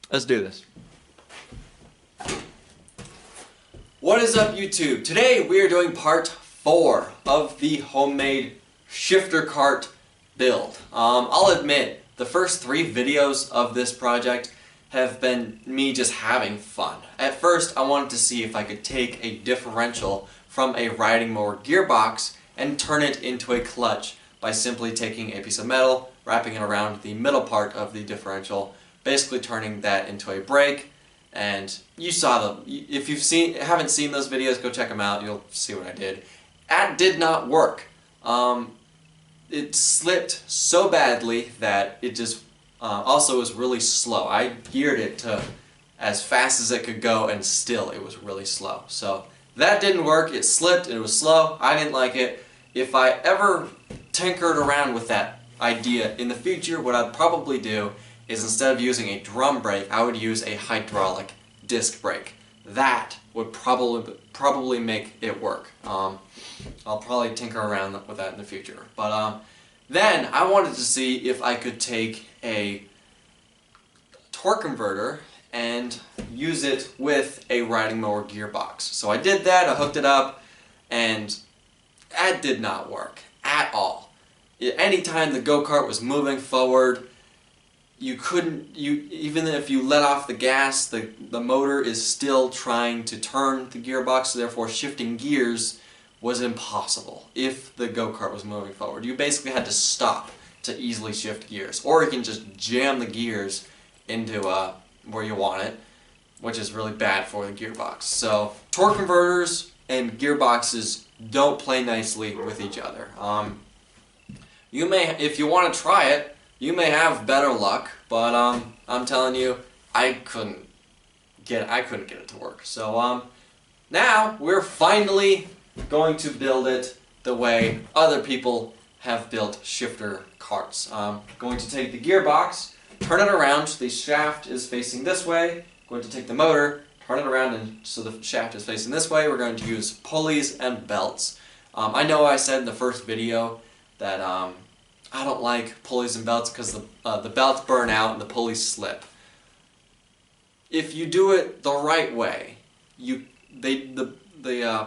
Let's do this. What is up, YouTube? Today we are doing part 4 of the homemade shifter cart build. I'll admit, the first 3 videos of this project have been me just having fun. At first, I wanted to see if I could take a differential from a riding mower gearbox and turn it into a clutch by simply taking a piece of metal, wrapping it around the middle part of the differential, basically turning that into a brake. And you saw them. If you haven't seen those videos, go check them out. You'll see what I did. That did not work. It slipped so badly that it just also was really slow. I geared it to as fast as it could go, and still it was really slow. So that didn't work. It slipped. It was slow. I didn't like it. If I ever tinkered around with that idea in the future, what I'd probably do is instead of using a drum brake, I would use a hydraulic disc brake. That would probably make it work. I'll probably tinker around with that in the future. But then I wanted to see if I could take a torque converter and use it with a riding mower gearbox. So I did that, I hooked it up, and that did not work at all. Anytime the go-kart was moving forward, even if you let off the gas, the motor is still trying to turn the gearbox, so therefore shifting gears was impossible if the go-kart was moving forward. You basically had to stop to easily shift gears, or you can just jam the gears into where you want it, which is really bad for the gearbox. So torque converters and gearboxes don't play nicely with each other. You may, if you want to try it, you may have better luck, but I'm telling you, I couldn't get it to work. So now we're finally going to build it the way other people have built shifter carts. Going to take the gearbox, turn it around so the shaft is facing this way. Going to take the motor, turn it around, and so the shaft is facing this way. We're going to use pulleys and belts. I know I said in the first video that I don't like pulleys and belts because the belts burn out and the pulleys slip. If you do it the right way, the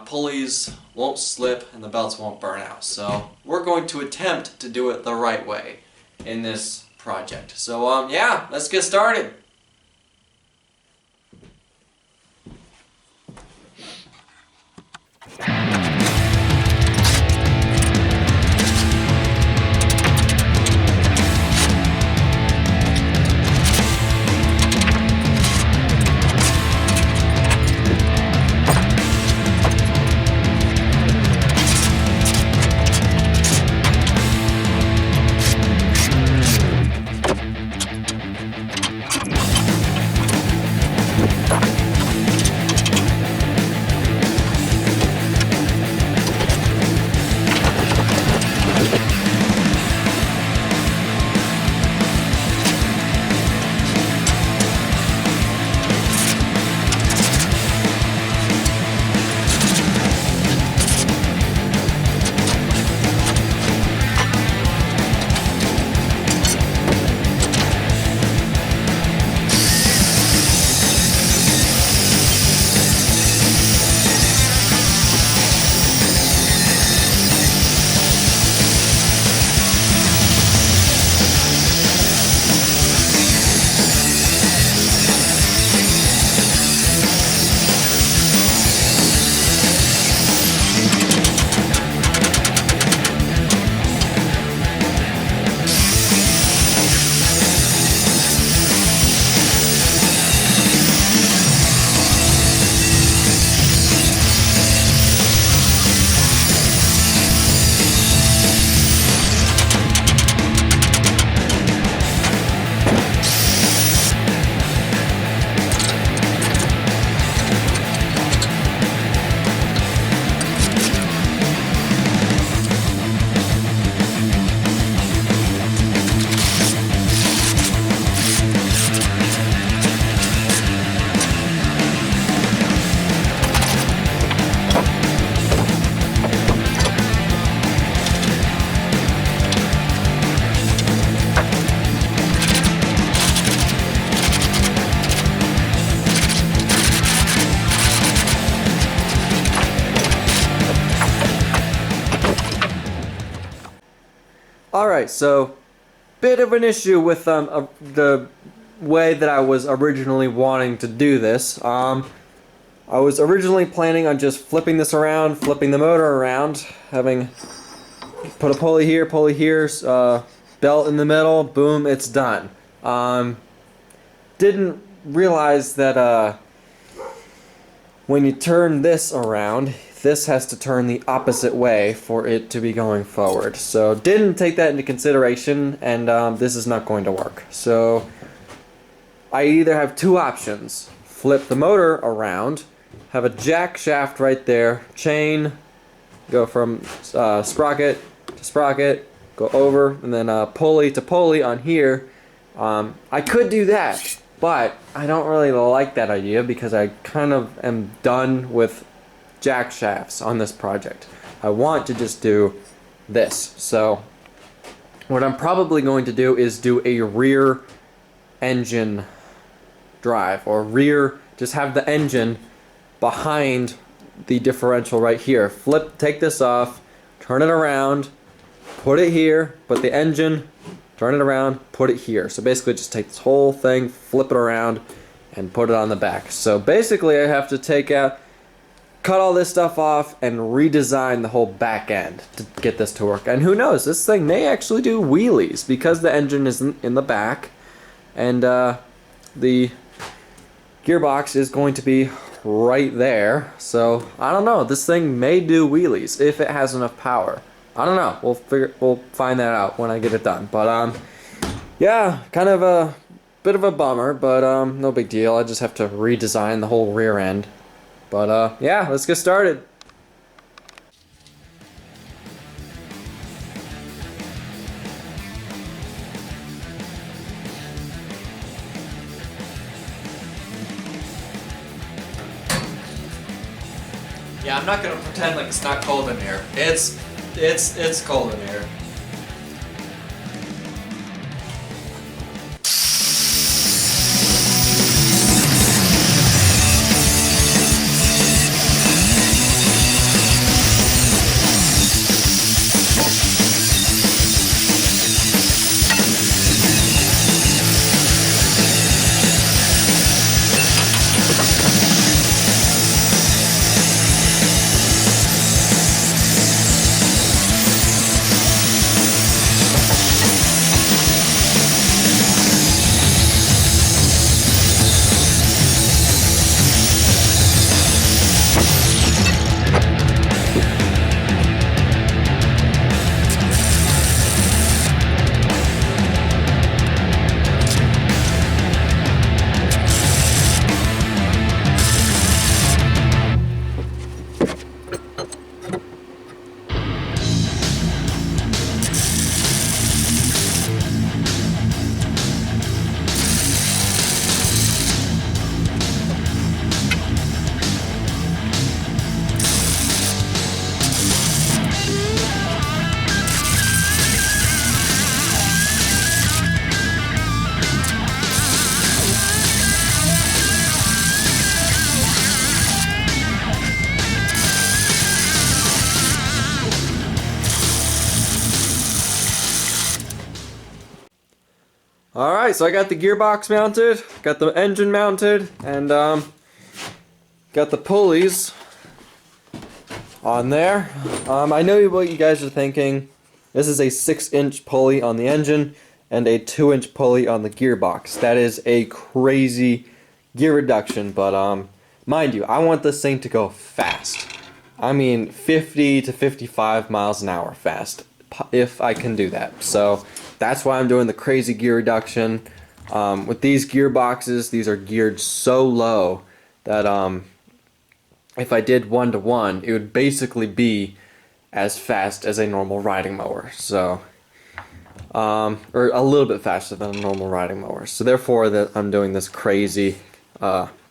pulleys won't slip and the belts won't burn out. So we're going to attempt to do it the right way in this project. So yeah, let's get started. Alright, so bit of an issue with the way that I was originally wanting to do this. I was originally planning on just flipping this around, flipping the motor around, having put a pulley here, belt in the middle, boom, it's done. Didn't realize that when you turn this around, this has to turn the opposite way for it to be going forward. So didn't take that into consideration, and this is not going to work. So I either have two options: flip the motor around, have a jack shaft right there, chain, go from sprocket to sprocket, go over, and then pulley to pulley on here. I could do that, but I don't really like that idea because I kind of am done with jack shafts on this project. I want to just do this. So what I'm probably going to do is do a rear engine drive, or just have the engine behind the differential right here. Take this off, turn it around, put it here, put the engine, turn it around, put it here. So basically just take this whole thing, flip it around, and put it on the back. So basically I have to cut all this stuff off and redesign the whole back end to get this to work. And who knows, this thing may actually do wheelies because the engine is in the back, and the gearbox is going to be right there. So I don't know, this thing may do wheelies if it has enough power. I don't know, we'll find that out when I get it done. But yeah, kind of a bit of a bummer, but no big deal. I just have to redesign the whole rear end. But yeah, let's get started. Yeah, I'm not gonna pretend like it's not cold in here. It's cold in here. Alright, so I got the gearbox mounted, got the engine mounted, and got the pulleys on there. I know what you guys are thinking. This is a 6-inch pulley on the engine and a 2-inch pulley on the gearbox. That is a crazy gear reduction, but mind you, I want this thing to go fast. I mean 50 to 55 miles an hour fast, if I can do that. So that's why I'm doing the crazy gear reduction. With these gearboxes, these are geared so low that if I did 1-to-1, it would basically be as fast as a normal riding mower. So, or a little bit faster than a normal riding mower. So therefore, I'm doing this crazy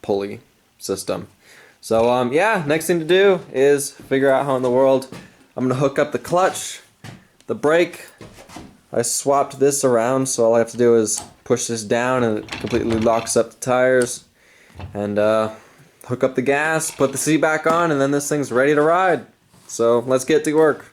pulley system. So yeah, next thing to do is figure out how in the world I'm gonna hook up the clutch, the brake. I swapped this around, so all I have to do is push this down and it completely locks up the tires, and hook up the gas, put the seat back on, and then this thing's ready to ride. So let's get to work.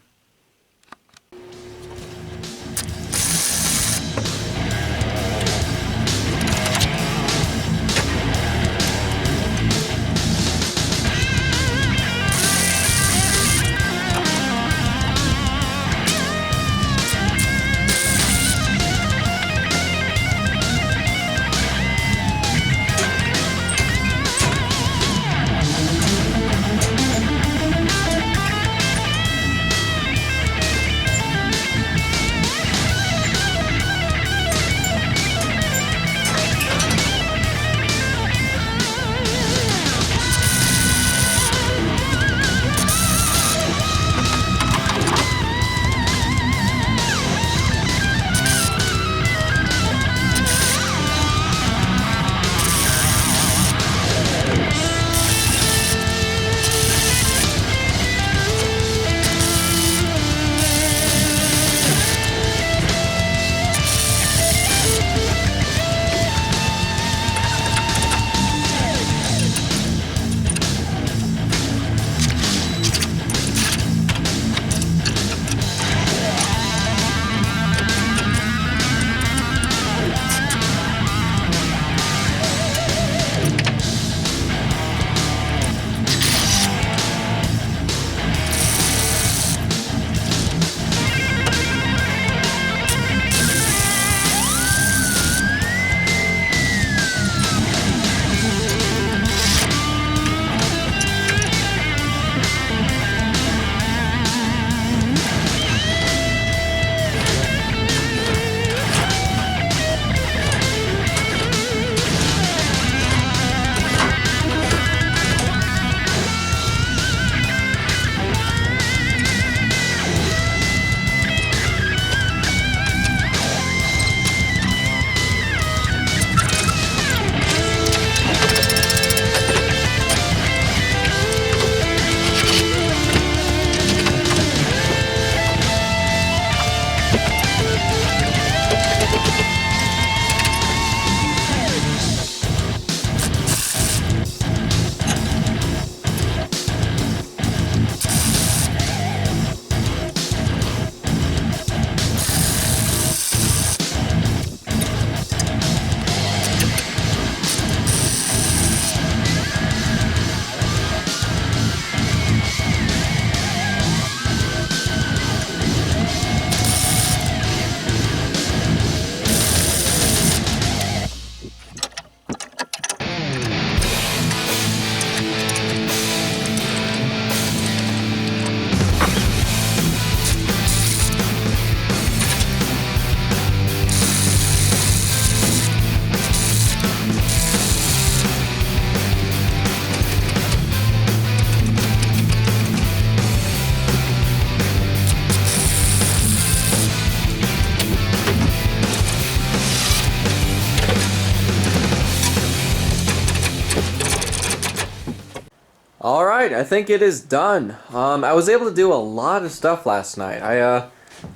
Alright, I think it is done. I was able to do a lot of stuff last night. I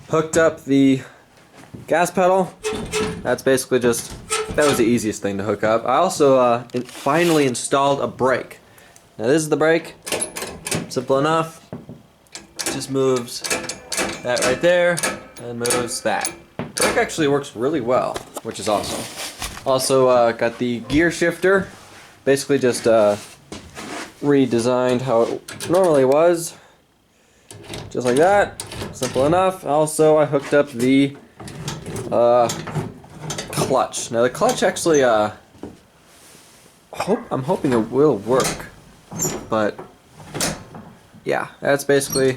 hooked up the gas pedal. That's basically just, that was the easiest thing to hook up. I also finally installed a brake. Now this is the brake. Simple enough. Just moves that right there and moves that. The brake actually works really well, which is awesome. Also got the gear shifter. Basically just redesigned how it normally was. Just like that. Simple enough. Also I hooked up the clutch. Now the clutch actually I'm hoping it will work. But yeah, that's basically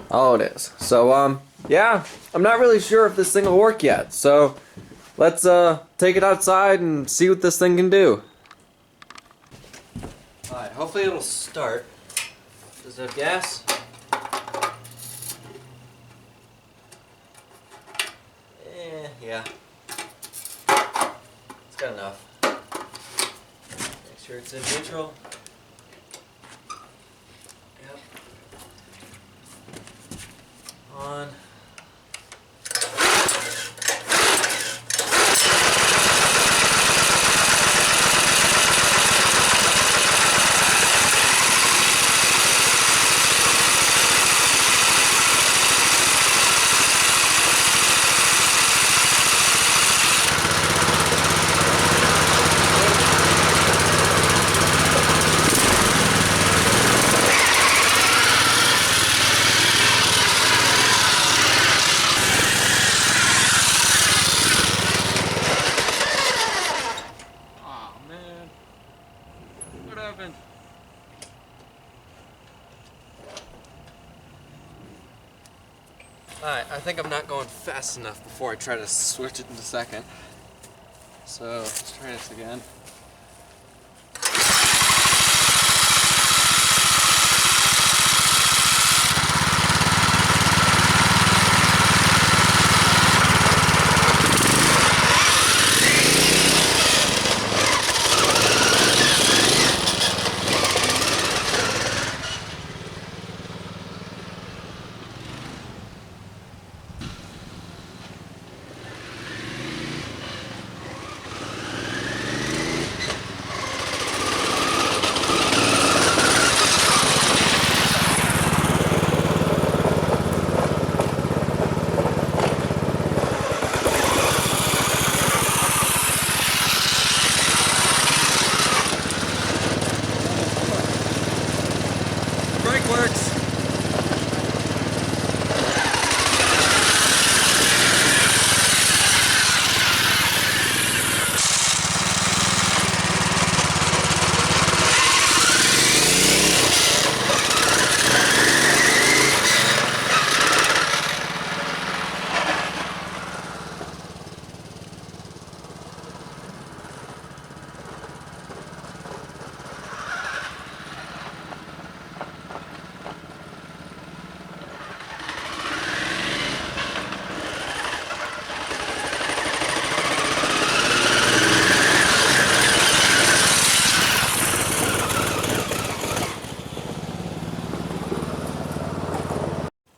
all it is. So yeah, I'm not really sure if this thing will work yet. So let's take it outside and see what this thing can do. Alright, hopefully it'll start. Does it have gas? Yeah. It's got enough. Make sure it's in neutral. Yep. On. Alright, I think I'm not going fast enough before I try to switch it in a second. So, let's try this again.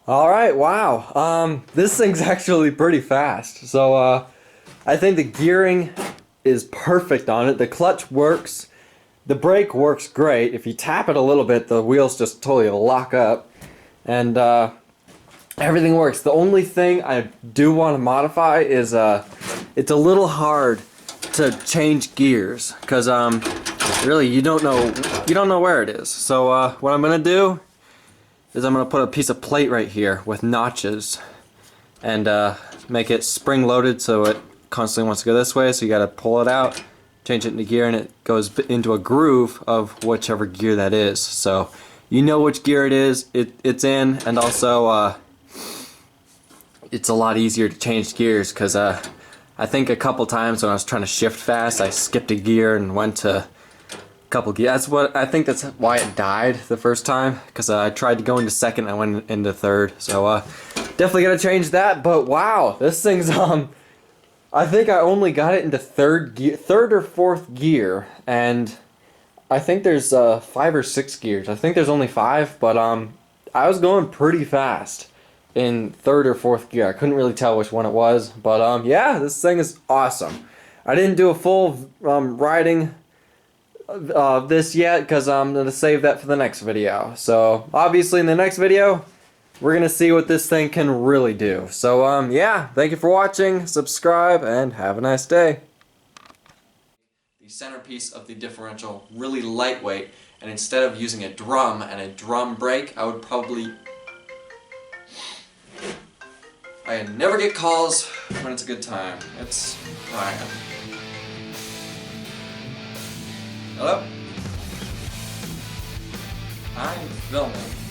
Alright, wow. This thing's actually pretty fast. So, I think the gearing is perfect on it. The clutch works. The brake works great. If you tap it a little bit, the wheels just totally lock up. And, everything works. The only thing I do want to modify is, it's a little hard to change gears. Because, really, you don't know where it is. So, what I'm going to do is I'm going to put a piece of plate right here with notches and make it spring loaded so it constantly wants to go this way, so you got to pull it out, change it into gear, and it goes into a groove of whichever gear that is. So you know which gear it is, it's in, and also it's a lot easier to change gears because I think a couple times when I was trying to shift fast I skipped a gear and went to couple gears. That's why it died the first time, because I tried to go into second and I went into third. So definitely gotta change that. But wow, this thing's I think I only got it into third or fourth gear, and I think there's 5 or 6 gears. I think there's only 5, but I was going pretty fast in third or fourth gear. I couldn't really tell which one it was, but yeah, this thing is awesome. I didn't do a full riding of this yet because I'm gonna save that for the next video. So obviously in the next video, we're gonna see what this thing can really do. So yeah, thank you for watching. Subscribe and have a nice day. The centerpiece of the differential really lightweight, and instead of using a drum and a drum brake, I would probably... I never get calls when it's a good time. It's Ryan. Hello? I'm filming.